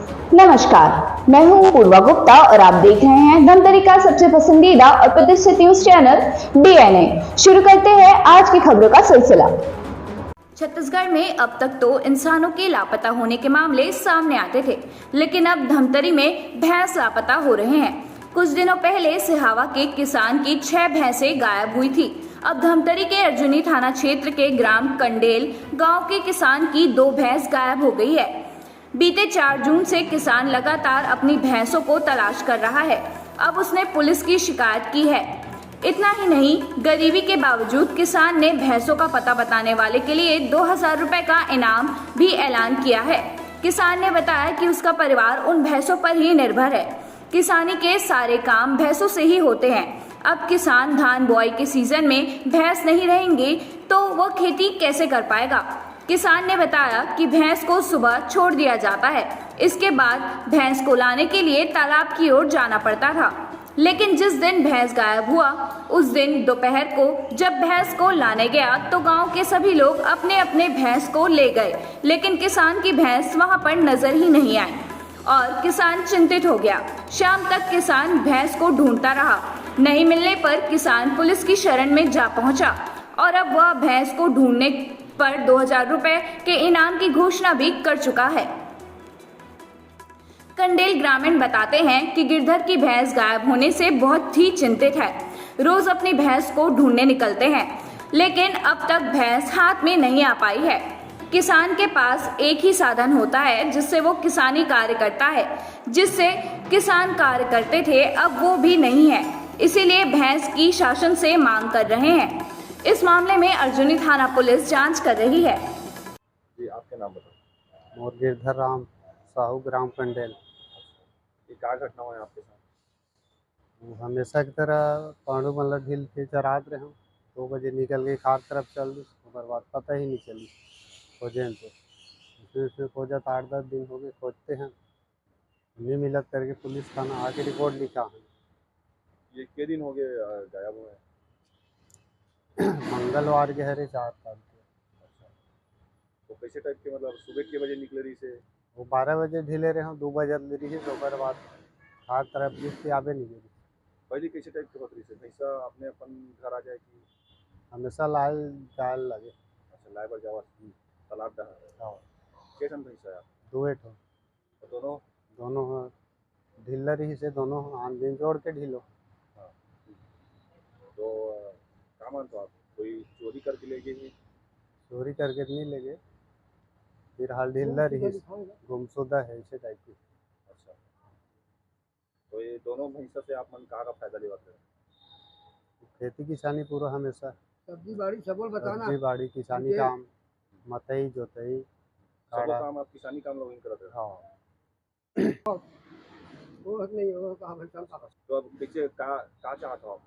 नमस्कार, मैं हूं पूर्वा गुप्ता और आप देख रहे हैं धमतरी का सबसे पसंदीदा और प्रतिष्ठित न्यूज चैनल डीएनए। शुरू करते हैं आज की खबरों का सिलसिला। छत्तीसगढ़ में अब तक तो इंसानों के लापता होने के मामले सामने आते थे, लेकिन अब धमतरी में भैंस लापता हो रहे हैं। कुछ दिनों पहले सिहावा के किसान की 6 भैंसें गायब हुई थी। अब धमतरी के अर्जुनी थाना क्षेत्र के ग्राम कंडेल गांव के किसान की 2 भैंस गायब हो गई है। बीते 4 जून से किसान लगातार अपनी भैंसों को तलाश कर रहा है। अब उसने पुलिस की शिकायत की है। इतना ही नहीं, गरीबी के बावजूद किसान ने भैंसों का पता बताने वाले के लिए 2000 रुपए का इनाम भी ऐलान किया है। किसान ने बताया कि उसका परिवार उन भैंसों पर ही निर्भर है। किसानी के सारे काम भैंसों से ही होते हैं। अब किसान धान बुआई के सीजन में भैंस नहीं रहेंगे तो वह खेती कैसे कर पाएगा। किसान ने बताया कि भैंस को सुबह छोड़ दिया जाता है, इसके बाद भैंस को लाने के लिए तालाब की ओर जाना पड़ता था। लेकिन जिस दिन भैंस गायब हुआ उस दिन दोपहर को जब भैंस को लाने गया तो गांव के सभी लोग अपने अपने भैंस को ले गए, लेकिन किसान की भैंस वहां पर नजर ही नहीं आई और किसान चिंतित हो गया। शाम तक किसान भैंस को ढूंढता रहा। नहीं मिलने पर किसान पुलिस की शरण में जा पहुंचा और अब वह भैंस को ढूंढने पर 2000 रुपए के इनाम की घोषणा भी कर चुका है। कंडेल ग्रामीण बताते हैं कि गिरधर की भैंस गायब होने से बहुत ही चिंतित है। रोज अपनी भैंस को ढूंढने निकलते हैं, लेकिन अब तक भैंस हाथ में नहीं आ पाई है। किसान के पास एक ही साधन होता है जिससे वो किसानी कार्य करता है। जिससे किसान कार्य करते थे अब वो भी नहीं है, इसीलिए भैंस की शासन से मांग कर रहे हैं। इस मामले में अर्जुनी थाना पुलिस जांच कर रही है। जी, आपके नाम बताओ। और गिरधर राम साहू ग्राम कंडेल। ये क्या घटना हुआ है आपके साथ? वो हमेशा की तरह पांडू मतलब ढील के चरात रहे हम 2 बजे निकल गई खार तरफ चल दी, उसके बाद पता ही नहीं चली खोजें तो उसमें खोजा 8-10 दिन हो गए खोजते हैं, नहीं मिलत करके पुलिस थाना आके रिपोर्ट लिखा है। ये कितने दिन हो गए गायब हुए हैं? मंगलवार के हरे 4 तारीख के। अच्छा, तो कैसे टाइप के मतलब सुबह कितने बजे निकले रही से? वो 12 बजे ढीले रहे हम 2 बजे रही है, दोपहर बाद खार तरफ जिससे आवे नहीं गई। पहले कैसे टाइप के होती रही से भैंसा अपने अपन घर आ जाए कि हमेशा लाल जाल लगे। अच्छा, लाए पर जावा तालाब डहा हाँ, कैसन भैंसा है? 2 ठो तो दोनों ढीलर ही से दोनों आन दिन जोड़ के ढीलो। हाँ, तो क्या मानते हो आप, कोई चोरी करके ले गए? चोरी करके नहीं ले गए, फिर हाल ढीलर ही गुमशुदा है इसे टाइप की। अच्छा, तो ये दोनों भैंसा से आप मन कहाँ का फायदा लेवाते हैं? खेती किसानी पूरा हमेशा सब्जी बाड़ी सबल बताना। सब्जी बाड़ी किसानी काम मतई जोतई सब काड़ा। काम आप किसानी काम लोग करते हैं? हाँ, वो नहीं हो काम है चलता। तो अब कैसे का चाहते हो आप?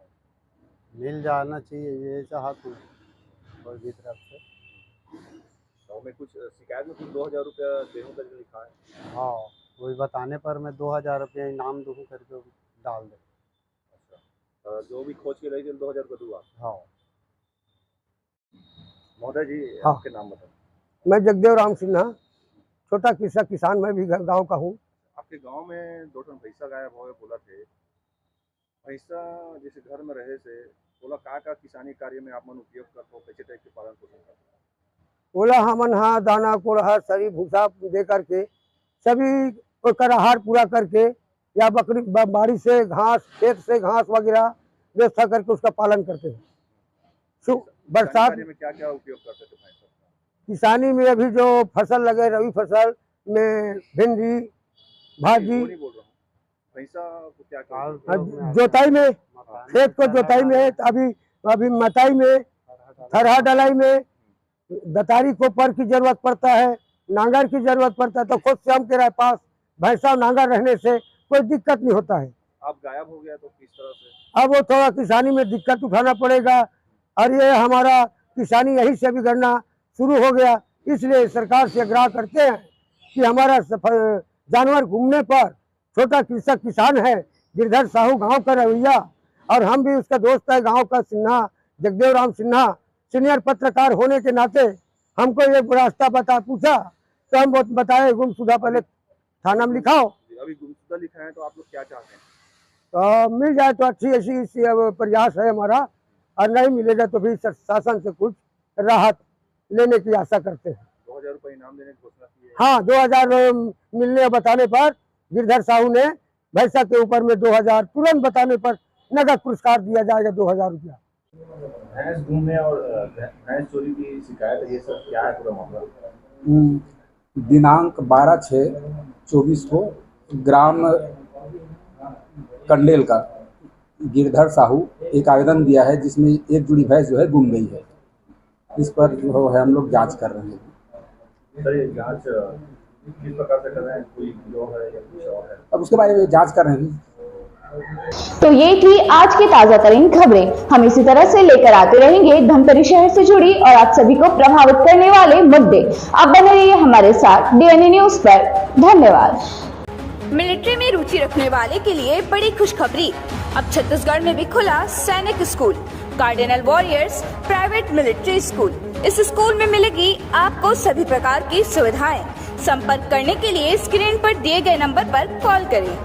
मिल जाना चाहिए ये चाहत हूँ और भी तरफ से। तो में कुछ शिकायत में कुछ 2000 रुपया देने का लिखा है? हाँ, वही बताने पर मैं 2000 रुपया इनाम दूँ करके वो डाल दे। अच्छा, जो भी खोज के रही थी 2000 रुपया दूंगा। हाँ। महोदय जी, हाँ। आपके नाम बताओ। मैं जगदेव राम सिन्हा, छोटा किसान मैं भी गांव का हूँ। आपके गांव में 2 टन भैंसा गायब हुए बोला थे। भैंसा जैसे घर में रहे से बोला का किसानी कार्य में आप मन उपयोग करते हो, कैसे टाइप के पालन पोषण करते हो? बोला हमन हाँ दाना कोढ़ा सरी भूसा दे करके सभी कर आहार पूरा करके या बकरी बाड़ी से घास खेत से घास वगैरह व्यवस्था करके उसका पालन करते हैं। बरसात कार्य में क्या क्या उपयोग करते थे भैंसा? किसानी में अभी जो फसल लगे रबी फसल में भिंडी भाजी, नहीं बोल रहा हूँ, भैंसा को क्या क्या जोताई में खेत को जोताई में अभी मताई में थरहा डलाई में दतारी को पर की जरूरत पड़ता है, नांगर की जरूरत पड़ता है। तो खुद से हम के पास भैंसा नांगर रहने से कोई दिक्कत नहीं होता है। अब गायब हो गया तो किस तरह से? अब वो थोड़ा किसानी में दिक्कत उठाना पड़ेगा और ये हमारा किसानी यही से बिगड़ना शुरू हो गया। इसलिए सरकार से आग्रह करते हैं कि हमारा जानवर घूमने पर छोटा कृषक किसान है गिरधर साहू गांव का रवैया, और हम भी उसका दोस्त है गांव का सिन्हा जगदेव राम सिन्हा, सीनियर पत्रकार होने के नाते हमको ये रास्ता पूछा तो हम बताए गुमशुदा पहले थाना में लिखाओ। अभी गुमशुदा लिखा है तो आप लोग क्या चाहते हैं? तो मिल जाए तो अच्छी ऐसी अब प्रयास है हमारा, और नहीं मिलेगा तो फिर शासन से कुछ राहत लेने की आशा करते हैं। 2000 रुपये इनाम देने की घोषणा की है। हाँ, 2000 मिलने बताने पर गिरधर साहू ने भैंसा के ऊपर में 2000 तुरंत बताने पर नगद पुरस्कार दिया जाएगा 2000 रुपया। भैंस घूमने और भैंस चोरी की शिकायत है, ये सब क्या है पूरा मामला? दिनांक 12/6/24 को ग्राम कंडेल का गिरधर साहू एक आवेदन दिया है जिसमें एक जुड़ी भैंस जो है गुम गई है। इस पर जो है हम लोग जांच कर रहे हैं। सर ये जांच किस प्रकार से कर रहे हैं? कोई गिरोह है या कुछ और है? अब उसके बारे में जांच कर रहे हैं। तो ये थी आज की ताजा तरीन खबरें। हम इसी तरह से लेकर आते रहेंगे धमतरी शहर से जुड़ी और आप सभी को प्रभावित करने वाले मुद्दे। आप बने रहिए हमारे साथ डीएनए न्यूज पर। धन्यवाद। मिलिट्री में रुचि रखने वाले के लिए बड़ी खुशखबरी, अब छत्तीसगढ़ में भी खुला सैनिक school, cardinal warriors private military school. इस स्कूल में मिलेगी आपको सभी प्रकार की सुविधाएं। संपर्क करने के लिए स्क्रीन पर दिए गए नंबर पर कॉल करें।